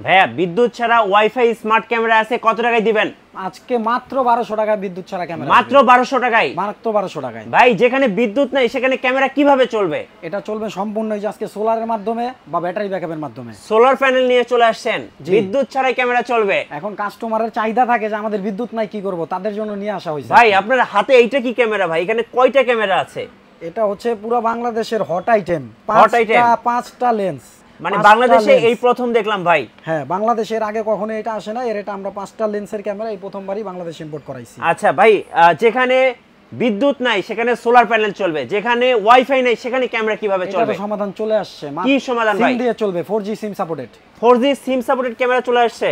ভাইয়া বিদ্যুৎ ছাড়া ওয়াইফাই স্মার্ট ক্যামেরা আছে, কত টাকায় দিবেন? আজকে মাত্র 1200 টাকায় বিদ্যুৎ ছাড়া ক্যামেরা। মাত্র 1200 টাকায়? মাত্র 1200 টাকায়। ভাই যেখানে বিদ্যুৎ নাই সেখানে ক্যামেরা কিভাবে চলবে? এটা চলবে সম্পূর্ণ এই যে আজকে সোলারের মাধ্যমে বা ব্যাটারি ব্যাকআপের মাধ্যমে। সোলার প্যানেল নিয়ে চলে আসছেন, বিদ্যুৎ ছাড়াই ক্যামেরা চলবে। এখন কাস্টমারের চাহিদা থাকে যে আমাদের বিদ্যুৎ নাই, কি করব, তাদের জন্য নিয়ে আসা হয়েছে। ভাই আপনার হাতে এইটা কি ক্যামেরা ভাই? এখানে কয়টা ক্যামেরা আছে? এটা হচ্ছে পুরো বাংলাদেশের হট আইটেম। পাঁচটা লেন্স, মানে বাংলাদেশে এই প্রথম দেখলাম ভাই। হ্যাঁ, বাংলাদেশের আগে কখনো এটা আসে না। এর এটা আমরা 5টা লেন্সের ক্যামেরা এই প্রথমবারই বাংলাদেশে ইম্পোর্ট করাইছি। আচ্ছা ভাই, যেখানে বিদ্যুৎ নাই সেখানে সোলার প্যানেল চলবে, যেখানে ওয়াইফাই নাই সেখানে ক্যামেরা কিভাবে চলবে? এটা সমাধান চলে আসছে। কি সমাধান ভাই? সিম দিয়ে চলবে, 4G SIM supported. 4G SIM supported camera চলে আসছে।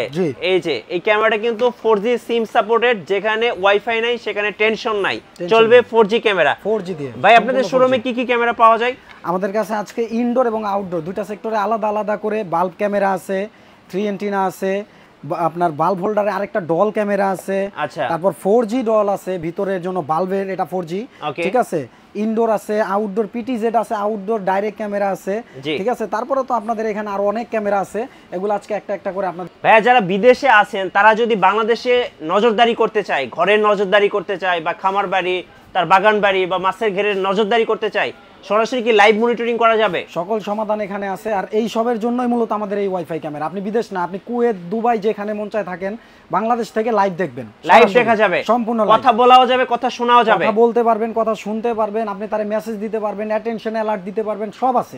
এই যে এই ক্যামেরাটা কিন্তু 4G সিম সাপোর্টেড, যেখানে ওয়াইফাই নাই সেখানে টেনশন নাই, চলবে 4G ক্যামেরা। 4G দিয়ে। ভাই আপনাদের শোরুমে কি কি ক্যামেরা পাওয়া যায়? আমাদের কাছে আজকে ইনডোর এবং আউটডোর দুইটা সেক্টরে আলাদা আলাদা করে বাল্ব ক্যামেরা আছে, 3 অ্যান্টেনা আছে, আপনার বাল্ব হোল্ডারে আরেকটা ডল ক্যামেরা আছে। আচ্ছা, তারপর 4G ডল আছে ভিতরের জন্য বাল্বের, এটা 4G। ঠিক আছে, ইনডোর আছে, আউটডোর পিটিজেড আছে, আউটডোর ডাইরেক্ট ক্যামেরা আছে। ঠিক আছে, তারপরে তো আপনাদের এখানে আরো অনেক ক্যামেরা আছে, এগুলো আজকে একটা একটা করে আপনাদের। ভাইয়া যারা বিদেশে আছেন তারা যদি বাংলাদেশে নজরদারি করতে চায়, ঘরের নজরদারি করতে চায়, বা খামার বাড়ি, তার বাগান বাড়ি বা মাছের ঘেরের নজরদারি করতে চায়, সরাসরি কি লাইভ মনিটরিং করা যাবে? সকল সমাধান এখানে আছে। আর এই সবের জন্যই মূলত আমাদের এই ওয়াইফাই ক্যামেরা। আপনি বিদেশ না, আপনি কুয়েত, দুবাই, যেখানে মন চায় থাকেন, বাংলাদেশ থেকে লাইভ দেখবেন, লাইভ দেখা যাবে, সম্পূর্ণ কথা বলাও যাবে, কথা শোনাও যাবে, কথা বলতে পারবেন, কথা শুনতে পারবেন, আপনি তারে মেসেজ দিতে পারবেন, অ্যাটেনশন অ্যালার্ট দিতে পারবেন, সব আছে।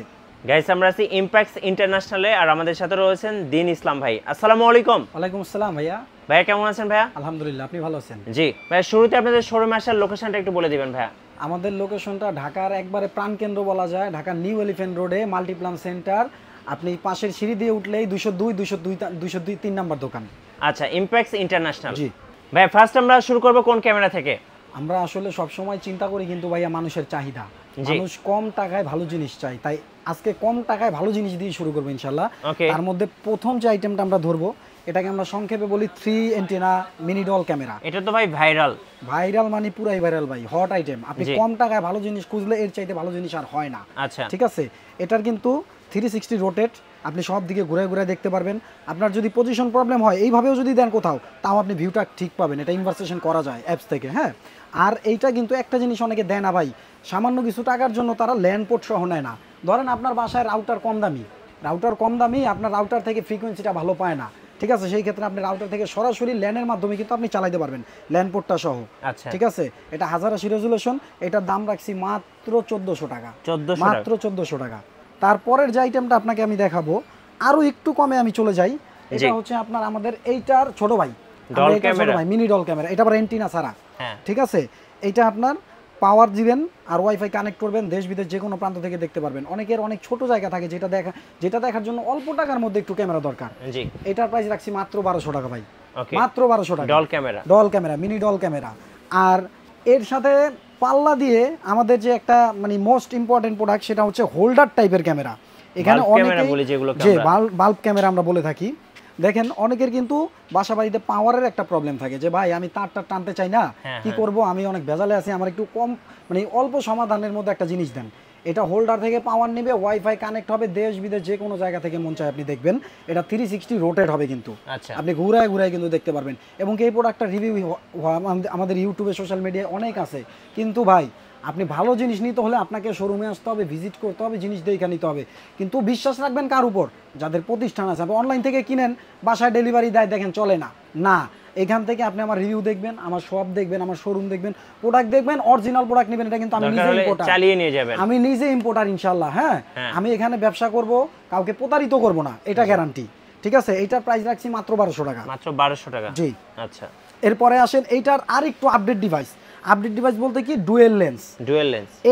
গাইস আমরা আছি ইমপ্যাক্টস ইন্টারন্যাশনালে, আর আমাদের সাথে রয়েছেন দিন ইসলাম ভাই। আসসালামু আলাইকুম। ওয়ালাইকুম আসসালাম ভাইয়া। ভাইয়া কেমন আছেন ভাইয়া? আলহামদুলিল্লাহ, আপনি ভালো আছেন? জি ভাইয়া, শুরুতে আপনাদের শোরুমে আসার লোকেশনটা একটু বলে দিবেন ভাইয়া। আমাদের লোকেশনটা ঢাকার একবারে প্রাণকেন্দ্র বলা যায়, ঢাকার নিউ এলিফ্যান্ট রোডে মাল্টিপ্লান সেন্টার। আপনি পাশের সিঁড়ি দিয়ে উঠলেই 202 3 নাম্বার দোকান। আচ্ছা, ইমপ্যাক্টস ইন্টারন্যাশনাল। জি ভাই, ফার্স্ট আমরা শুরু করব কোন ক্যামেরা থেকে? আমরা আসলে সব সময় চিন্তা করি কিন্তু ভাইয়া মানুষের চাহিদা, মানুষ কম টাকায় ভালো জিনিস চাই, তাই আজকে কম টাকায় ভালো জিনিস দিয়ে শুরু করবো ইনশাআল্লাহ। তার মধ্যে প্রথম যে আইটেমটা আমরা ধরবো, এটাকে আমরা সংক্ষেপে বলি 3 অ্যান্টেনা মিনি ডল ক্যামেরা। এটা তো ভাই ভাইরাল মানে পুরাই ভাইরাল ভাই, হট আইটেম। আপনি কম টাকায় ভালো জিনিস খুঁজলে এর চাইতে ভালো জিনিস আর হয় না। আচ্ছা, ঠিক আছে, এটার কিন্তু 360 রোটেট, আপনি সব দিকে ঘুরে ঘুরে দেখতে পারবেন। আপনার যদি পজিশন প্রবলেম হয়, এইভাবেও যদি দেন কোথাও, তাও আপনি ভিউটা ঠিক পাবেন। এটা ইনভার্সেশন করা যায় অ্যাপস থেকে। হ্যাঁ, আর এইটা কিন্তু একটা জিনিস অনেকে দেয় না ভাই, সামান্য কিছু টাকার জন্য তারা ল্যান্ড পোর্ট সহ নেয় না। ধরেন আপনার বাসায় রাউটার কম দামি, আপনার রাউটার থেকে ফ্রিকোয়েন্সিটা ভালো পায় না। ঠিক আছে, সেই ক্ষেত্রে আপনি রাউটার থেকে সরাসরি ল্যানের মাধ্যমে কিন্তু আপনি চালাতে পারবেন, ল্যান্ড পোর্টটা সহ। আচ্ছা, ঠিক আছে, এটা 1080 রেজুলেশন। এটার দাম রাখছি মাত্র 1400 টাকা। মাত্র 1400 টাকা। তারপরের যে আইটেমটা আপনাকে আমি দেখাবো, আরো একটু কমে আমি চলে যাই। এটা হচ্ছে আপনার আমাদের এইটার ছোট ভাই, মিনি ডল ক্যামেরা। এটা আবার অ্যান্টেনা ছাড়া। ঠিক আছে, এইটা আপনার পাওয়ার দিবেন আর ওয়াইফাই কানেক্ট করবেন, দেশ বিদেশ যে কোনো প্রান্ত থেকে দেখতে পারবেন। অনেকের অনেক ছোট জায়গা থাকে, যেটা দেখার জন্য অল্প টাকার মধ্যে একটু ক্যামেরা দরকার। এটার প্রাইস রাখছি মাত্র 1200 টাকা ভাই। মাত্র 1200 টাকা doll camera, mini doll camera. আর এর সাথে পাল্লা দিয়ে আমাদের যে একটা মানে মোস্ট ইম্পর্টেন্ট প্রোডাক্ট, সেটা হচ্ছে হোল্ডার টাইপের ক্যামেরা। এখানে অনেকেই যে বাল্ব ক্যামেরা আমরা বলে থাকি। দেখেন, অনেকের কিন্তু বাসা বাড়িতে পাওয়ারের একটা প্রবলেম থাকে, যে ভাই আমি তারটা টানতে চাই না, কি করব, আমি অনেক ভেজালে আছি, আমার একটু কম মানে অল্প সমাধানের মধ্যে একটা জিনিস দেন। এটা হোল্ডার থেকে পাওয়ার নেবে, ওয়াইফাই কানেক্ট হবে, দেশ বিদেশ যে কোনো জায়গা থেকে মন চায় আপনি দেখবেন। এটা 360 রোটেট হবে কিন্তু, আপনি ঘুরায় ঘুরায় কিন্তু দেখতে পারবেন। এবং এই প্রোডাক্টটা রিভিউ আমাদের ইউটিউবে, সোশ্যাল মিডিয়ায় অনেক আছে। কিন্তু ভাই, আপনি ভালো জিনিস নিতে হলে আপনাকে শোরুমে আসতে হবে, ভিজিট করতে হবে, জিনিস দেখে নিতে হবে। কিন্তু বিশ্বাস রাখবেন কার উপর? যাদের প্রতিষ্ঠান আছে। আপনি অনলাইন থেকে কিনেন, বাসায় ডেলিভারি দেয়, দেখেন চলে না। না, এখান থেকে আপনি আমার রিভিউ দেখবেন, আমার শপ দেখবেন, আমার শোরুম দেখবেন, প্রোডাক্ট দেখবেন, অরিজিনাল প্রোডাক্ট নেবেন। এটা কিন্তু আমি নিজে ইম্পোর্টার, চালিয়ে নিয়ে যাবেন, আমি নিজে ইম্পোর্টার ইনশাআল্লাহ। হ্যাঁ, আমি এখানে ব্যবসা করব, কাউকে প্রতারিত করব না, এটা গ্যারান্টি। ঠিক আছে, এইটার প্রাইস রাখছি মাত্র 1200 টাকা। মাত্র 1200 টাকা। জি। আচ্ছা, এরপরে আসেন এইটার আরেকটু আপডেট ডিভাইস। আপডেট ডিভাইস বলতে কি, ডুয়েল লেন্স।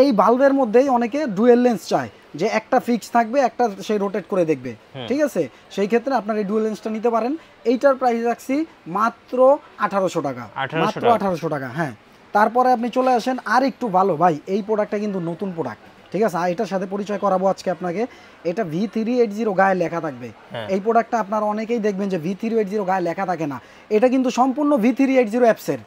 এই বাল্বের মধ্যেই অনেকে ডুয়েল লেন্স চায়, যে একটা ফিক্স থাকবে, একটা সেই রোটেট করে দেখবে। ঠিক আছে, সেই ক্ষেত্রে আপনার এই ডুয়েল লেন্সটা নিতে পারেন। এইটার প্রাইস রাখছি মাত্র 1800 টাকা। মাত্র 1800 টাকা। হ্যাঁ, তারপরে আপনি চলে আসেন আর একটু ভালো ভাই, এই প্রোডাক্টটা কিন্তু নতুন প্রোডাক্ট। ঠিক আছে, এটার সাথে পরিচয় করাবো আজকে আপনাকে। এটা V380 গায়ে লেখা থাকবে। এই প্রোডাক্টটা আপনারা অনেকেই দেখবেন যে V380 গায়ে লেখা থাকে না, এটা কিন্তু সম্পূর্ণ V380 অ্যাপসের।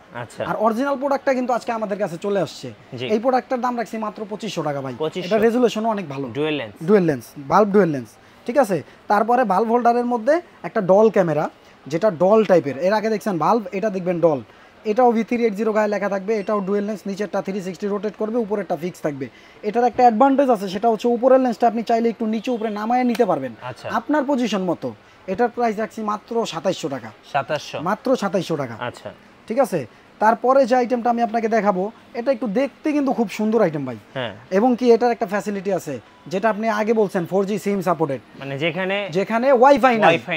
আর অরিজিনাল প্রোডাক্টটা কিন্তু আজকে আমাদের কাছে চলে আসছে। এই প্রোডাক্টটার দাম রাখছি মাত্র 2500 টাকা ভাই। এটা রেজুলেশনও অনেক ভালো, dual lens, bulb dual lens. ঠিক আছে। তারপরে ভালভ হোল্ডারের মধ্যে একটা ডল ক্যামেরা, যেটা ডল টাইপের, এর আগে দেখছেন ভালভ, এটা দেখবেন ডল। এটাও V380 গায়ে লেখা থাকবে, এটাও ডুয়েল লেন্স, নিচেরটা 360 রোটেট করবে, উপরেরটা ফিক্স থাকবে। এটার একটা অ্যাডভান্টেজ আছে, সেটা হচ্ছে উপরের লেন্সটা আপনি চাইলে একটু নিচে উপরে নামায় নিতে পারবেন আপনার পজিশন মতো। এটার প্রাইস রাখছি মাত্র 2700 টাকা। 2700, মাত্র 2700 টাকা। আচ্ছা ঠিক আছে। তারপরে যে আইটেমটা আমি আপনাকে দেখাবো, এটা একটু দেখতে কিন্তু খুব সুন্দর আইটেম ভাই। হ্যাঁ, এবং কি এটার একটা ফ্যাসিলিটি আছে, যেটা আপনি আগে বলছেন 4G সিম সাপোর্টেড, মানে যেখানে ওয়াইফাই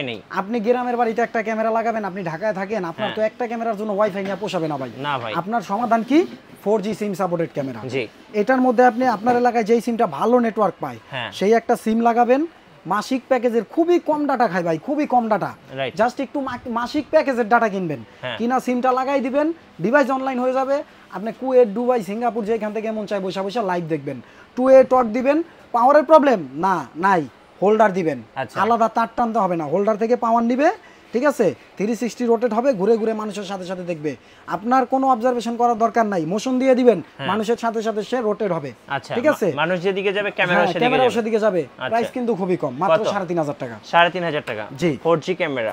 নেই। আপনি গ্রামের বাড়িতে একটা ক্যামেরা লাগাবেন, আপনি ঢাকায় থাকেন, আপনার তো একটা ক্যামেরার জন্য ওয়াইফাই নিয়ে পোষাবে না ভাই। না ভাই, আপনার সমাধান কি 4G সিম সাপোর্টেড ক্যামেরা। জি, এটার মধ্যে আপনি আপনার এলাকায় যেই সিমটা ভালো নেটওয়ার্ক পায় সেই একটা সিম লাগাবেন। মাসিক প্যাকেজের খুবই কম ডাটা খায় ভাই, খুবই কম ডাটা, জাস্ট একটু মাসিক প্যাকেজের ডাটা কিনবেন, কিনা সিমটা লাগাই দিবেন, ডিভাইস অনলাইন হয়ে যাবে। আপনি কুয়েত, দুবাই, সিঙ্গাপুর যেখান থেকে মন চায় বসে বসে লাইভ দেখবেন। 2A টক দিবেন, পাওয়ারের প্রবলেম নাই, হোল্ডার দিবেন, আলাদা তার টানতে হবে না, হোল্ডার থেকে পাওয়ার নিবে, ঠিক আছে। 360 রোটেট হবে, ঘুরে ঘুরে মানুষের সাথে সাথে দেখবে, আপনার কোনো অবজারভেশন করার দরকার নাই, মোশন দিয়ে দিবেন, মানুষের সাথে সাথে সে রোটেট হবে, ঠিক আছে। মানুষ যেদিকে যাবে ক্যামেরা সেদিকে যাবে। প্রাইস কিন্তু খুবই কম, মাত্র 3500 টাকা। 3500 টাকা, জি।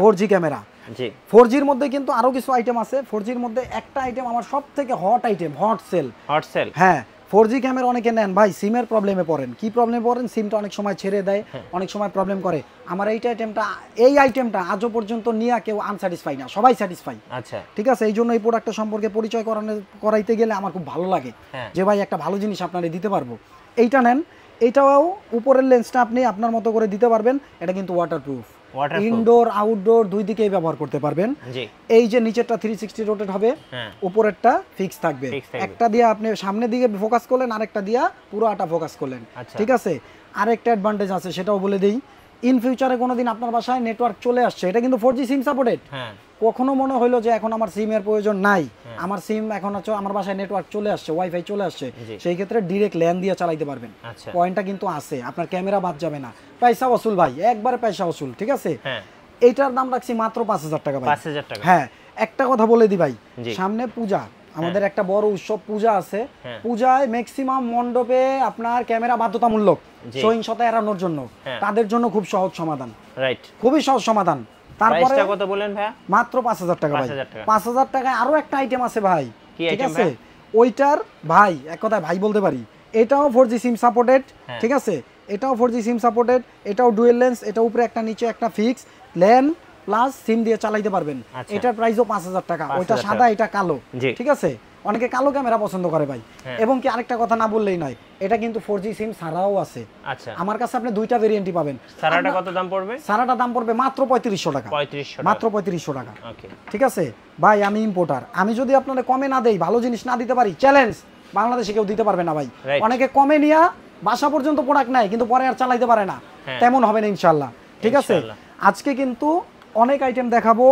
4G ক্যামেরা, জি। 4G এর মধ্যে কিন্তু আরো কিছু আইটেম আছে। 4G এর মধ্যে একটা আইটেম আমার সবথেকে হট আইটেম, হট সেল। হ্যাঁ, 4G ক্যামেরা অনেকে নেন ভাই, সিমের প্রবলেমে পড়েন। কি প্রবলেমে পড়েন? সিমটা অনেক সময় ছেড়ে দেয়, অনেক সময় প্রবলেম করে। আমার এই আইটেমটা আজও পর্যন্ত নিয়ে কেউ আনস্যাটিসফাই না, সবাই স্যাটিসফাই। আচ্ছা, ঠিক আছে। এই জন্য এই প্রোডাক্টটা সম্পর্কে পরিচয় করাইতে গেলে আমার খুব ভালো লাগে যে ভাই একটা ভালো জিনিস আপনারা দিতে পারবো। এইটা নেন, এইটাও উপরের লেন্সটা আপনি আপনার মতো করে দিতে পারবেন। এটা কিন্তু ওয়াটারপ্রুফ, ইনডোর আউটডোর দুই দিকেই ব্যবহার করতে পারবেন। এই যে নিচেরটা 360 রোটেট হবে, উপরেরটা ফিক্স থাকবে। একটা দিয়ে আপনি সামনের দিকে ফোকাস করলেন, আরেকটা দিয়া পুরোটা ফোকাস করলেন, ঠিক আছে। আরেকটা অ্যাডভান্টেজ আছে, সেটাও বলে দিই। ইন ফিউচারে কোনোদিন আপনার বাসায় নেটওয়ার্ক চলে আসছে, এটা কিন্তু 4G সিম সাপোর্টেড। কখনো মনে হইলো যে এখন আমার সিম এর প্রয়োজন নাই, আমার সিম এখন আমার বাসায় নেটওয়ার্ক চলে আসছে, ওয়াইফাই চলে আসছে, সেই ক্ষেত্রে ডিরেক্ট ল্যান দিয়ে চালাইতে পারবেন। পয়েন্টটা কিন্তু আছে, আপনার ক্যামেরা বাদ যাবে না। পয়সা ওসুল ভাই, একবারে পয়সা ওসুল, ঠিক আছে। এইটার দাম রাখছি মাত্র 5000 টাকা ভাই। 5000 টাকা। হ্যাঁ, একটা কথা বলে দি ভাই, সামনে পূজা, আমাদের একটা বড় উৎসব পূজা আছে। পূজায় ম্যাক্সিমাম মণ্ডপে আপনার ক্যামেরা বাধ্যতামূলক, সহিংসতা এড়ানোর জন্য। তাদের জন্য খুব সহজ সমাধান, রাইট, খুবই সহজ সমাধান। তারপরে কত বলেন ভাই? মাত্র 5000 টাকা ভাই। 5000 টাকায় আরো একটা আইটেম আছে ভাই, ঠিক আছে। ওইটার ভাই এক কথায় ভাই বলতে পারি, এটাও 4G সিম সাপোর্টেড, ঠিক আছে। এটাও 4G সিম সাপোর্টেড, এটাও ডুয়েল লেন্স, এটা উপরে একটা নিচে একটা ফিক্স লেন প্লাস সিম দিয়ে চালাইতে পারবেন। এটার প্রাইসও 5000 টাকা। ওইটা সাদা, এটা কালো, ঠিক আছে। অনেকে কালো ক্যামেরা পছন্দ করে ভাই। এবং কি আরেকটা কথা না বললেই নয়, এটা কিন্তু 4G সিম ছাড়াও আছে। আচ্ছা, আমার কাছে আপনি দুইটা ভেরিয়েন্টই পাবেন। সারাটা কত দাম পড়বে? সারাটা দাম পড়বে মাত্র 3500 টাকা। মাত্র 3500 টাকা, ঠিক আছে ভাই। আমি ইম্পোর্টার, আমি যদি আপনাদের কমে না দেই, ভালো জিনিস না দিতে পারি, চ্যালেঞ্জ, বাংলাদেশে কেউ দিতে পারবে না ভাই। অনেকে কমে নিয়ে বাসা পর্যন্ত প্রোডাক্ট নেয়, কিন্তু পরে আর চালাইতে পারে না, তেমন হবে না ইনশাআল্লাহ, ঠিক আছে। আজকে কিন্তু অনেক আইটেম দেখাবো,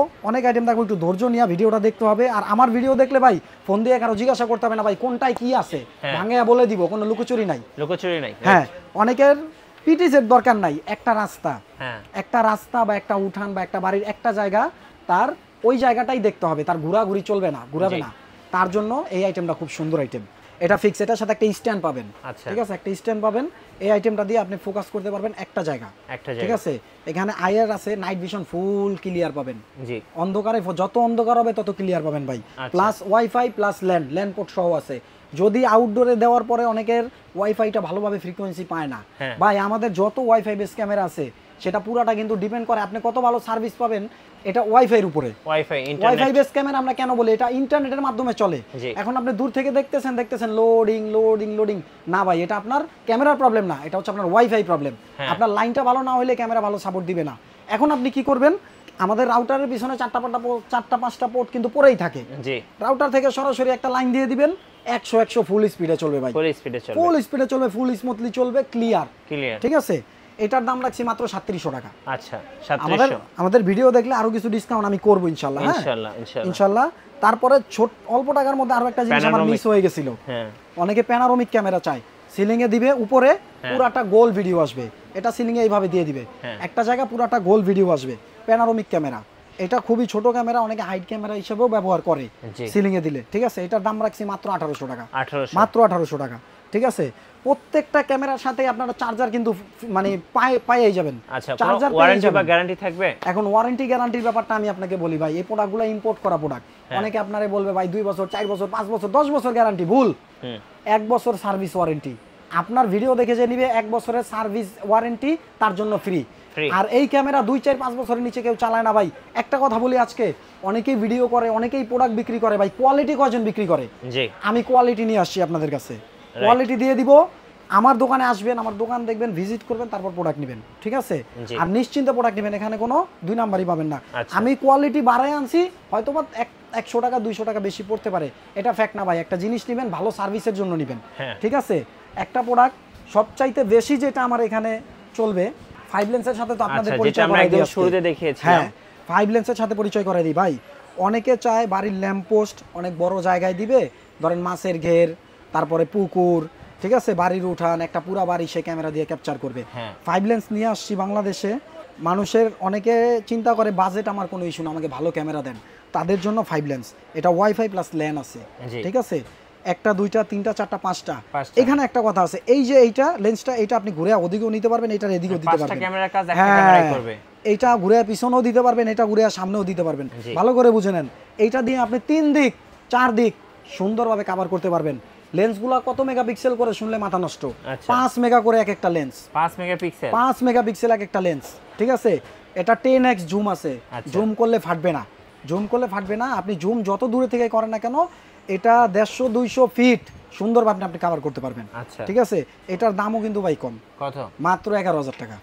একটু ধৈর্য নিয়ে ভিডিওটা দেখতে হবে। আর আমার ভিডিও দেখলে ভাই ফোন দিয়ে কারো জিজ্ঞাসা করতে হবে না ভাই কোনটায় কি আছে, ভাঙিয়া বলে দিব, কোনো লুকোচুরি নাই। হ্যাঁ, অনেকের পিটিসের দরকার নাই। একটা রাস্তা বা একটা উঠান বা একটা বাড়ির একটা জায়গা, তার ওই জায়গাটাই দেখতে হবে, তার ঘোরাঘুরি চলবে না, ঘুরাবে না। তার জন্য এই আইটেমটা খুব সুন্দর আইটেম। এটা ফিক্স, এটার সাথে একটা স্ট্যান্ড পাবেন, ঠিক আছে, একটা স্ট্যান্ড পাবেন। এই আইটেমটা দিয়ে আপনি ফোকাস করতে পারবেন একটা জায়গা, ঠিক আছে। এখানে আইআর আছে, নাইট ভিশন ফুল ক্লিয়ার পাবেন। জি, অন্ধকারে যত অন্ধকার হবে তত ক্লিয়ার পাবেন ভাই। Plus wifi plus land port সহ আছে। যদি আউটডোরে দেওয়ার পরে অনেকের ওয়াইফাইটা ভালোভাবে ফ্রিকোয়েন্সি পায় না ভাই, আমাদের যত ওয়াইফাই বেস ক্যামেরা আছে সেটা পুরাটা কিন্তু ডিপেন্ড করে আপনি কত ভালো সার্ভিস পাবেন এটা ওয়াইফাই এর উপরে। ওয়াইফাই বেস ক্যামেরা আমরা কেন বলি, এটা ইন্টারনেটের মাধ্যমে চলে। এখন আপনি দূর থেকে দেখতেছেন লোডিং না ভাই, এটা আপনার ক্যামেরার প্রবলেম না, এটা হচ্ছে আপনার ওয়াইফাই প্রবলেম। আপনার লাইনটা ভালো না হলে ক্যামেরা ভালো সাপোর্ট দিবে না। এখন আপনি কি করবেন, আমাদের রাউটারের পিছনে 4-5টা পোর্ট কিন্তু পড়েই থাকে। রাউটার থেকে সরাসরি একটা লাইন দিয়ে দিবেন, 100 ফুল স্পিডে চলবে ভাই, ফুল স্পিডে চলবে, ফুল স্মুথলি চলবে, ক্লিয়ার, ঠিক আছে। এটার দাম রাখছি মাত্র 3700 টাকা। আচ্ছা, 3700। আমাদের ভিডিও দেখলে আরো কিছু ডিসকাউন্ট আমি করব ইনশাআল্লাহ। ইনশাআল্লাহ। তারপরে অল্প টাকার মধ্যে আরো একটা জিনিস আমার মিস হয়ে গেছিল। অনেকে প্যানোরামিক ক্যামেরা চায়, সিলিং এ দিবে, উপরে পুরাটা গোল ভিডিও আসবে। এটা সিলিং এ এইভাবে দিয়ে দিবে, একটা জায়গা পুরাটা গোল ভিডিও আসবে, প্যানোরামিক ক্যামেরা। এটা খুবই ছোট ক্যামেরা, অনেকে হাইট ক্যামেরা হিসেবেও ব্যবহার করে সিলিং এ দিলে, ঠিক আছে। এটার দাম রাখছি মাত্র 1800 টাকা। মাত্র 1800 টাকা। ঠিক আছে প্রত্যেকটা ক্যামেরার সাথে আপনারা চার্জার কিন্তু মানে পাইয়ে যাবেন আচ্ছা চার্জার ওয়ারেন্টি বা গ্যারান্টি থাকবে এখন ওয়ারেন্টি গ্যারান্টির ব্যাপারটা আমি আপনাকে বলি ভাই এই প্রোডাক্টগুলো ইম্পোর্ট করা প্রোডাক্ট অনেকে আপনারে বলবে ভাই 2 বছর 4 বছর 5 বছর 10 বছর গ্যারান্টি ভুল 1 বছর সার্ভিস ওয়ারেন্টি আপনার ভিডিও দেখে যে নিবে 1 বছরের সার্ভিস ওয়ারেন্টি তার জন্য ফ্রি আর এই ক্যামেরা 2 4 5 বছরের নিচে কেউ চালায় না ভাই একটা কথা বলি আজকে অনেকেই ভিডিও করে অনেকেই প্রোডাক্ট বিক্রি করে ভাই কোয়ালিটি কয়জন বিক্রি করে জি আমি কোয়ালিটি নিয়ে আসছি আপনাদের কাছে কোয়ালিটি দিয়ে দিব আমার দোকানে আসবেন আমার দোকান দেখবেন ভিজিট করবেন তারপর প্রোডাক্ট নেবেন ঠিক আছে আর নিশ্চিন্তে প্রোডাক্ট নেবেন এখানে কোনো দুই নাম্বারই পাবেন না আমি কোয়ালিটি বাড়ায় আনছি হয়তো বা 100 টাকা 200 টাকা বেশি পড়তে পারে এটা ফ্যাক্ট না ভাই একটা জিনিস নেবেন ভালো সার্ভিসের জন্য নেবেন ঠিক আছে একটা প্রোডাক্ট সবচাইতে বেশি যেটা আমার এখানে চলবে 5 লেন্সের সাথে তো আপনাদের পরিচয় করাই দিই শুরুতে দেখিয়েছিলাম 5 লেন্সের সাথে পরিচয় করাই দিই ভাই অনেকে চায় বাড়ির ল্যাম্প পোস্ট অনেক বড় জায়গায় দিবে ধরেন মাছের ঘের তারপরে পুকুর ঠিক আছে বাড়ির উঠান একটা পুরো বাড়ি সে ক্যামেরা দিয়ে ক্যাপচার করবে 5 লেন্স নিয়ে আসছি বাংলাদেশে মানুষের অনেকে চিন্তা করে বাজেট আমার কোনো ইস্যু না আমাকে ভালো ক্যামেরা দেন তাদের জন্য 5 লেন্স এটা ওয়াইফাই প্লাস ল্যান আছে ঠিক আছে একটা দুইটা তিনটা চারটা পাঁচটা এখানে একটা কথা আছে এই যে এইটা লেন্সটা এটা আপনি ঘুরে ওদিকেও নিতে পারবেন এটা এদিকেও দিতে পারবেন ক্যামেরার কাজ একটা ক্যামেরাই করবে এইটা ঘুরে পিছনেও দিতে পারবেন এটা ঘুরে সামনেও দিতে পারবেন ভালো করে বুঝে নেন এইটা দিয়ে আপনি 3 দিক 4 দিক সুন্দরভাবে কভার করতে পারবেন লেন্সগুলো কত মেগাপিক্সেল করে শুনলে মাথা নষ্ট 5 মেগা করে এক একটা লেন্স 5 মেগাপিক্সেল এক একটা লেন্স ঠিক আছে এটা 10x জুম আছে জুম করলে ফাটবে না আপনি জুম যত দূরে থেকে করেন না কেন এটা 150 200 ফিট সুন্দরভাবে আপনি কভার করতে পারবেন ঠিক আছে এটার দামও কিন্তু ভাই কম কত মাত্র 11000 টাকা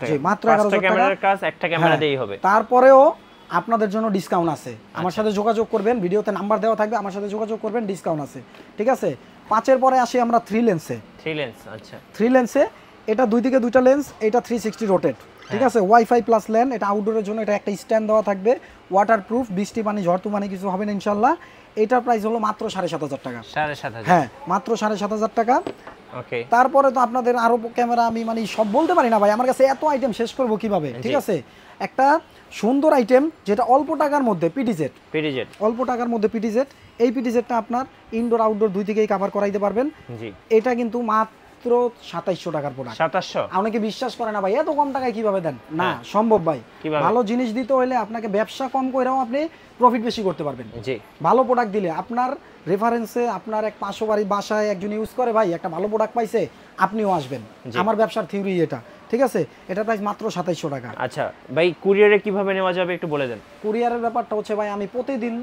জি মাত্র 11000 টাকা ক্যামেরার কাজ একটা ক্যামেরা দিয়েই হবে তারপরেও আপনাদের জন্য ডিসকাউন্ট আছে আমার সাথে যোগাযোগ করবেন ভিডিওতে নাম্বার দেওয়া থাকবে আমার সাথে যোগাযোগ করবেন ডিসকাউন্ট আছে ঠিক আছে 5 এর পরে আসি আমরা 3 লেন্সে আচ্ছা 3 লেন্সে এটা দুই দিকে দুইটা লেন্স এটা 360 রোটেট ঠিক আছে ওয়াইফাই প্লাস ল্যান এটা আউটডোরের জন্য এটা একটা স্ট্যান্ড দেওয়া থাকবে ওয়াটারপ্রুফ বৃষ্টি পানি ঝড় তুফানে কিছু হবে না ইনশাআল্লাহ এটার প্রাইস হলো মাত্র 7500 টাকা 7500 হ্যাঁ মাত্র 7500 টাকা ওকে তারপরে তো আপনাদের আরো ক্যামেরা আমি মানে সব বলতে পারি না ভাই আমার কাছে এত আইটেম শেষ করব কিভাবে ঠিক আছে একটা সুন্দর আইটেম যেটা অল্প টাকার মধ্যে পিটিজেড অল্প টাকার মধ্যে পিটিজেড এই পিটিজেডটা আপনার ইনডোর আউটডোর দুই দিকেই কভার করাইতে পারবেন জি এটা কিন্তু মাত্র 2700 টাকার প্রোডাক্ট 2700 অনেকে বিশ্বাস করে না ভাই এত কম টাকায় কিভাবে দেন না সম্ভব ভাই ভালো জিনিস দিতে হলে আপনাকে ব্যবসা কম কইরাও আপনি প্রফিট বেশি করতে পারবেন জি ভালো প্রোডাক্ট দিলে আপনার রেফারেন্সে আপনার এক 500 বাড়ি বাসায় একজন ইউজ করে ভাই একটা ভালো প্রোডাক্ট পাইছে আপনিও আসবেন আমার ব্যবসার থিওরি এটা ঠিক আছে এটা প্রাইস মাত্র 2700 টাকা আচ্ছা ভাই কুরিয়ারে কিভাবে নেওয়া যাবে একটু বলে দেন কুরিয়ারের ব্যাপারটা হচ্ছে ভাই আমি প্রতিদিন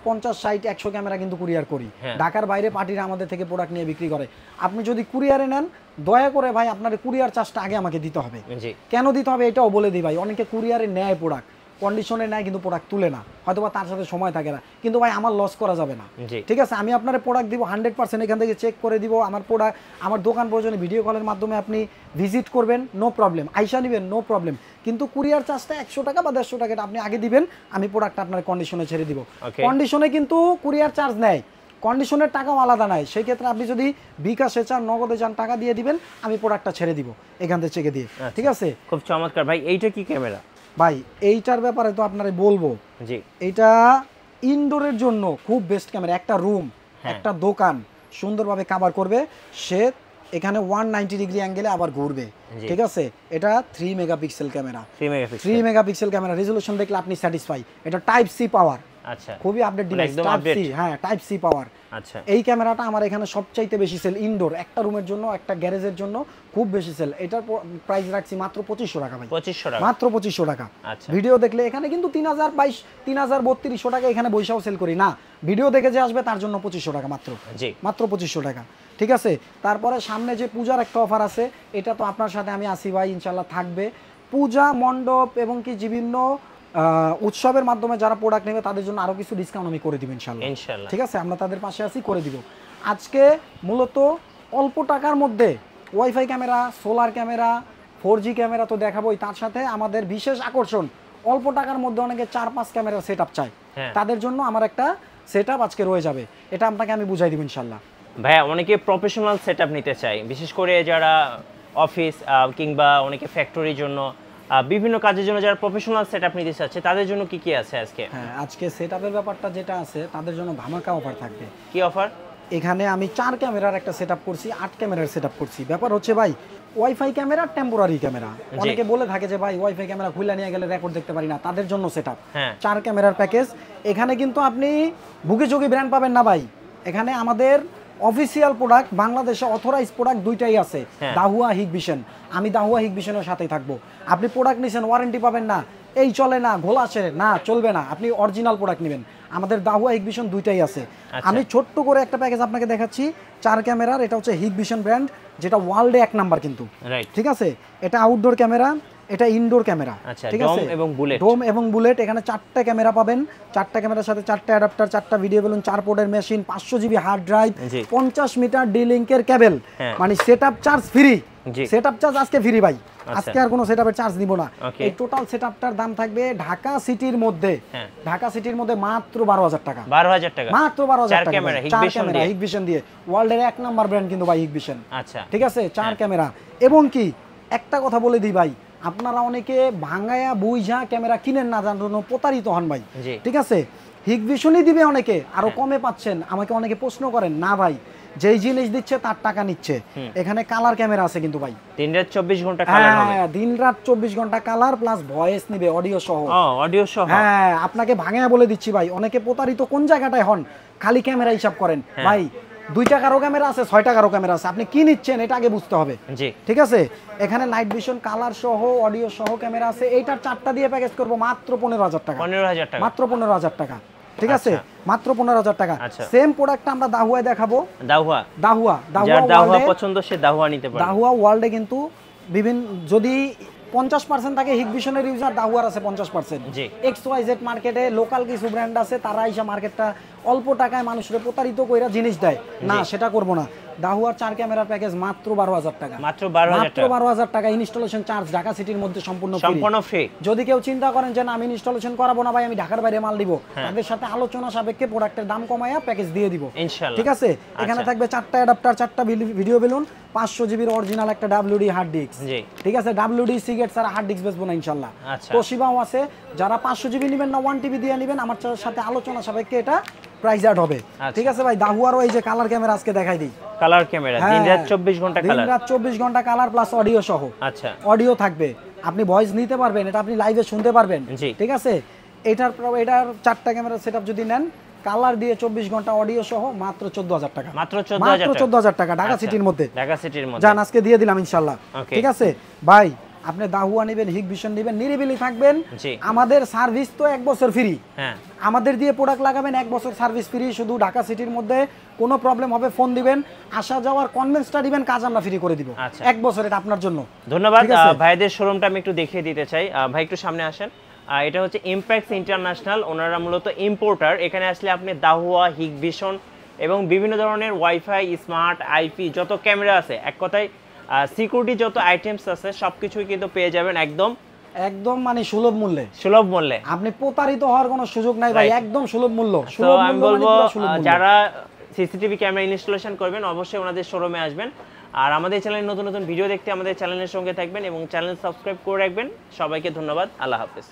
50 60 100 ক্যামেরা কিন্তু কুরিয়ার করি ঢাকার বাইরে পার্টিরা আমাদের থেকে প্রোডাক্ট নিয়ে বিক্রি করে আপনি যদি কুরিয়ারে নেন দয়া করে ভাই আপনার কুরিয়ার চার্জটা আগে আমাকে দিতে হবে কেন দিতে হবে এটাও বলে দিই ভাই অনেকে কুরিয়ারে নেয় প্রোডাক্ট কন্ডিশনে নেয় কিন্তু প্রোডাক্ট তুলে না হয়তো বা তার সাথে সময় থাকে না কিন্তু ভাই আমার লস করা যাবে না ঠিক আছে আমি আপনার প্রোডাক্ট দিব 100% এখান থেকে চেক করে দিব আমার প্রোডাক্ট আমার দোকান প্রয়োজনে ভিডিও কলের মাধ্যমে আপনি ভিজিট করবেন নো প্রবলেম আইসা নেবেন নো প্রবলেম কিন্তু কুরিয়ার চার্জটা 100 টাকা বা 150 টাকা আপনি আগে দিবেন আমি প্রোডাক্টটা আপনার কন্ডিশনে ছেড়ে দিব কন্ডিশনে কিন্তু কুরিয়ার চার্জ নেয় কন্ডিশনের টাকাও আলাদা নাই সেই ক্ষেত্রে আপনি যদি বিকাশে চান নগদে চান টাকা দিয়ে দিবেন আমি প্রোডাক্টটা ছেড়ে দিব এখান থেকে চেকে দিয়ে ঠিক আছে খুব চমৎকার ভাই এইটা কি ক্যামেরা ভাই এইটার ব্যাপারে তো আপনারে বলবো জি এটা ইনডোরের জন্য খুব বেস্ট ক্যামেরা একটা রুম একটা দোকান সুন্দরভাবে কভার করবে সে এখানে 190 ডিগ্রি অ্যাঙ্গেলে আবার ঘুরবে ঠিক আছে এটা 3 megapixel camera 3 megapixel camera resolution দেখলে আপনি স্যাটিসফাই এটা টাইপ সি পাওয়ার আচ্ছা খুবই আপডেট ডিভাইস টাইপ সি হ্যাঁ টাইপ সি পাওয়ার আচ্ছা এই ক্যামেরাটা আমার এখানে সবচাইতে বেশি সেল ইনডোর একটা রুমের জন্য একটা গ্যারেজের জন্য খুব বেশি সেল এটার প্রাইস রাখছি মাত্র 2500 টাকা ভাই 2500 টাকা মাত্র 2500 টাকা আচ্ছা ভিডিও দেখলে এখানে কিন্তু 3022 3032 টাকা এখানে বৈশাও সেল করি না ভিডিও দেখে যে আসবে তার জন্য 2500 টাকা মাত্র জি মাত্র 2500 টাকা ঠিক আছে তারপরে সামনে যে পূজার একটা অফার আছে এটা তো আপনার সাথে আমি আসি ভাই ইনশাআল্লাহ থাকবে পূজা মণ্ডপ এবং কি বিভিন্ন উৎসবের মাধ্যমে যারা প্রোডাক্ট নেবে তাদের জন্য আরো কিছু ডিসকাউন্ট আমি করে দিব ইনশাআল্লাহ ঠিক আছে আমরা তাদের পাশে আছি করে দিব আজকে মূলত অল্প টাকার মধ্যে wifi camera solar camera 4G camera তো দেখাবোই তার সাথে আমাদের বিশেষ আকর্ষণ অল্প টাকার মধ্যে অনেকে 4-5 ক্যামেরার সেটআপ চায় তাদের জন্য আমার একটা সেটআপ আজকে রয়ে যাবে এটা আপনাকে আমি বুঝাই দিব ইনশাআল্লাহ ভাইয়া অনেকে প্রফেশনাল সেটআপ নিতে চায় বিশেষ করে যারা অফিস কিংবা অনেকে ফ্যাক্টরির জন্য বিভিন্ন কাজের জন্য যারা প্রফেশনাল সেটআপ নিতে চাচ্ছে তাদের জন্য কি কি আছে আজকে হ্যাঁ আজকে সেটআপের ব্যাপারটা যেটা আছে তাদের জন্য ধামাকা অফার থাকবে কি অফার এখানে আমি 4 ক্যামেরার একটা সেটআপ করছি, 8 ক্যামেরার সেটআপ করছি। ব্যাপার হচ্ছে ভাই ওয়াইফাই ক্যামেরা, টেম্পোরারি ক্যামেরা। অনেকে বলে থাকে যে ভাই ওয়াইফাই ক্যামেরা খুলে নিয়ে গেলে রেকর্ড দেখতে পারি না, তাদের জন্য সেটআপ। 4 ক্যামেরার প্যাকেজ। এখানে কিন্তু আপনি ভুগিচুগি ব্র্যান্ড পাবেন না ভাই। এখানে আমাদের অফিসিয়াল প্রোডাক্ট, বাংলাদেশে অথরাইজ প্রোডাক্ট দুইটাই আছে, দাহুয়া হিগভিশন। আমি দাহুয়া হিগভিশনের সাথেই থাকবো। আপনি প্রোডাক্ট নিছেন, ওয়ারেন্টি পাবেন না, এই চলে না, ঘোলাসে না, চলবে না, আপনি অরিজিনাল প্রোডাক্ট নেবেন। আমাদের দাহুয়া হিগভিশন দুইটাই আছে। আমি ছোট্ট করে একটা প্যাকেজ আপনাকে দেখাচ্ছি 4 ক্যামেরার। এটা হচ্ছে হিগভিশন ব্র্যান্ড, যেটা ওয়ার্ল্ডে 1 নাম্বার কিন্তু, ঠিক আছে। এটা আউটডোর ক্যামেরা, এটা ইনডোর ক্যামেরা, ঠিক আছে। ডোম এবং বুলেট। এখানে 4টা ক্যামেরা পাবেন, 4টা ক্যামেরার সাথে 4টা অ্যাডাপ্টার, 4টা ভিডিও বেলুন, 4 পোর্টের machine, 500 GB hard drive, 50 metre D লিংকের কেবল, মানে setup charge free. Setup charge আজকে ফ্রি ভাই, আজকে আর কোনো সেটআপের চার্জ দিব না। এই টোটাল সেটআপটার দাম থাকবে ঢাকা সিটির মধ্যে, ঢাকা সিটির মধ্যে মাত্র 12,000 টাকা। 12,000 টাকা, মাত্র 12,000 টাকা। 4 ক্যামেরা হিগভিশন দিয়ে, ওয়ার্ল্ডের 1 নাম্বার ব্র্যান্ড কিন্তু ভাই হিগভিশন। আচ্ছা, ঠিক আছে, 4 ক্যামেরা। এবং কি একটা কথা বলে দিই ভাই, আপনারা অনেকে ভাঙায়া বুইঝা ক্যামেরা কিনেন না, জানার জন্য প্রতারিত হন ভাই, ঠিক আছে। হিগভিশনই দিবে অনেকে, আরো কমে পাচ্ছেন। আমাকে অনেকে প্রশ্ন করেন, না ভাই যেই জিনিস দিচ্ছে তার টাকা নিচ্ছে। এখানে কালার ক্যামেরা আছে কিন্তু ভাই, দিনরাত 24 ঘন্টা কালার হবে। হ্যাঁ, দিনরাত 24 ঘন্টা কালার প্লাস ভয়েস নিবে, অডিও সহ। অডিও সহ, হ্যাঁ। আপনাকে ভাঙায়া বলে দিচ্ছি ভাই, অনেকে প্রতারিত কোন জায়গাটায় হন, খালি ক্যামেরা হিসাব করেন। ভাই 2 টাকারও ক্যামেরা আছে, 6 টাকারও ক্যামেরা আছে, আপনি কি নিচ্ছেন এটা আগে বুঝতে হবে, ঠিক আছে। এখানে নাইট ভিশন, কালার সহ, অডিও সহ ক্যামেরা আছে। এইটার 4টা দিয়ে প্যাকেজ করব মাত্র 15,000 টাকা। 15,000 টাকা, মাত্র 15,000 টাকা, ঠিক আছে, মাত্র 15,000 টাকা। সেম প্রোডাক্ট আমরা দাহুয়ায় দেখাবো। দাহুয়া পছন্দ সে দাহুয়া নিতে পারে। দাহুয়া ওয়ার্ল্ডে কিন্তু বিভিন্ন, যদি 50% থাকে হিগভিশনের ইউজার, দাহুয়ার আছে 50%। XYZ মার্কেটে লোকাল কিছু ব্র্যান্ড আছে, তারা এসে মার্কেটটা অল্প টাকায় মানুষের প্রতারিত কইরা জিনিস দেয় না, সেটা করব না। দাহুয়ার 4 ক্যামেরার প্যাকেজ মাত্র 12,000 টাকা, মাত্র 12,000 টাকা। ইনস্টলেশন চার্জ ঢাকা সিটির মধ্যে সম্পূর্ণ ফ্রি। যদি কেউ চিন্তা করেন যে না আমি ইনস্টলেশন করাবো না ভাই, আমি ঢাকার বাইরে মাল দিব, তাদের সাথে আলোচনা সাপেক্ষে প্রোডাক্টের দাম কমায়া প্যাকেজ দিয়ে দিব ইনশাআল্লাহ, ঠিক আছে। এখানে থাকবে 4টা অ্যাডাপ্টার, 4টা ভিডিও বেলুন, 500 জিবির অরিজিনাল একটা WD হার্ড ডিস্ক, ঠিক আছে। WD সিগারেট ছাড়া হার্ড ডিস্ক বেচবো না ইনশাআল্লাহ। তোশিবাও আছে, যারা 500 জিবি নেবেন না 1 টিবি দিয়ে নেবেন, আমার সাথে আলোচনা সাপেক্ষে এটা প্রাইস অ্যাড হবে, ঠিক আছে ভাই। দাহুয়ারও এই যে কালার ক্যামেরা আজকে দেখাই দিই, কালার ক্যামেরা, দিনরাত 24 ঘন্টা কালার, দিনরাত 24 ঘন্টা কালার প্লাস অডিও সহ। আচ্ছা, অডিও থাকবে, আপনি ভয়েস নিতে পারবেন, এটা আপনি লাইভে শুনতে পারবেন, ঠিক আছে। এটার 4টা ক্যামেরা সেটআপ যদি নেন, কালার দিয়ে 24 ঘন্টা অডিও সহ মাত্র 14,000 টাকা, মাত্র 14,000 টাকা ঢাকা সিটির মধ্যে, ঢাকা সিটির মধ্যে। জান আজকে দিয়ে দিলাম ইনশাআল্লাহ, ঠিক আছে ভাই। আপনি দাহুয়া নেবেন, হিগভিশন নেবেন, নিরিবিলি থাকবেন। আমাদের সার্ভিস তো 1 বছর ফ্রি, আমাদের দিয়ে প্রোডাক্ট লাগাবেন, 1 বছর সার্ভিস ফ্রি। শুধু ঢাকা সিটির মধ্যে কোনো প্রবলেম হবে ফোন দিবেন, আসা যাওয়ার কনভেন্সটা দিবেন, কাজ আমরা ফ্রি করে দিব 1 বছর, এটা আপনার জন্য। ধন্যবাদ। ভাইদের শোরুমটা আমি একটু দেখিয়ে দিতে চাই, ভাই একটু সামনে আসেন। এটা হচ্ছে ইমপ্যাক্স ইন্টারন্যাশনাল, ওনারা মূলত ইম্পোর্টার। এখানে আসলে আপনি দাহুয়া, হিগভিশন এবং বিভিন্ন ধরনের ওয়াইফাই, স্মার্ট, আইপি যত ক্যামেরা আছে, এক কথায় সিকিউরিটি যত আইটেমস আছে সবকিছুই কিন্তু পেয়ে যাবেন একদম মানে সুলভ মূল্যে। আপনি প্রতারিত হওয়ার কোনো সুযোগ নাই ভাই, একদম সুলভ মূল্য। আমি বলবো যারা সিসিটিভি ক্যামেরা ইনস্টলেশন করবেন অবশ্যই ওনাদের শোরুমে আসবেন। আর আমাদের চ্যানেলে নতুন নতুন ভিডিও দেখতে আমাদের চ্যানেলের সঙ্গে থাকবেন এবং চ্যানেল সাবস্ক্রাইব করে রাখবেন। সবাইকে ধন্যবাদ, আল্লাহ হাফেজ।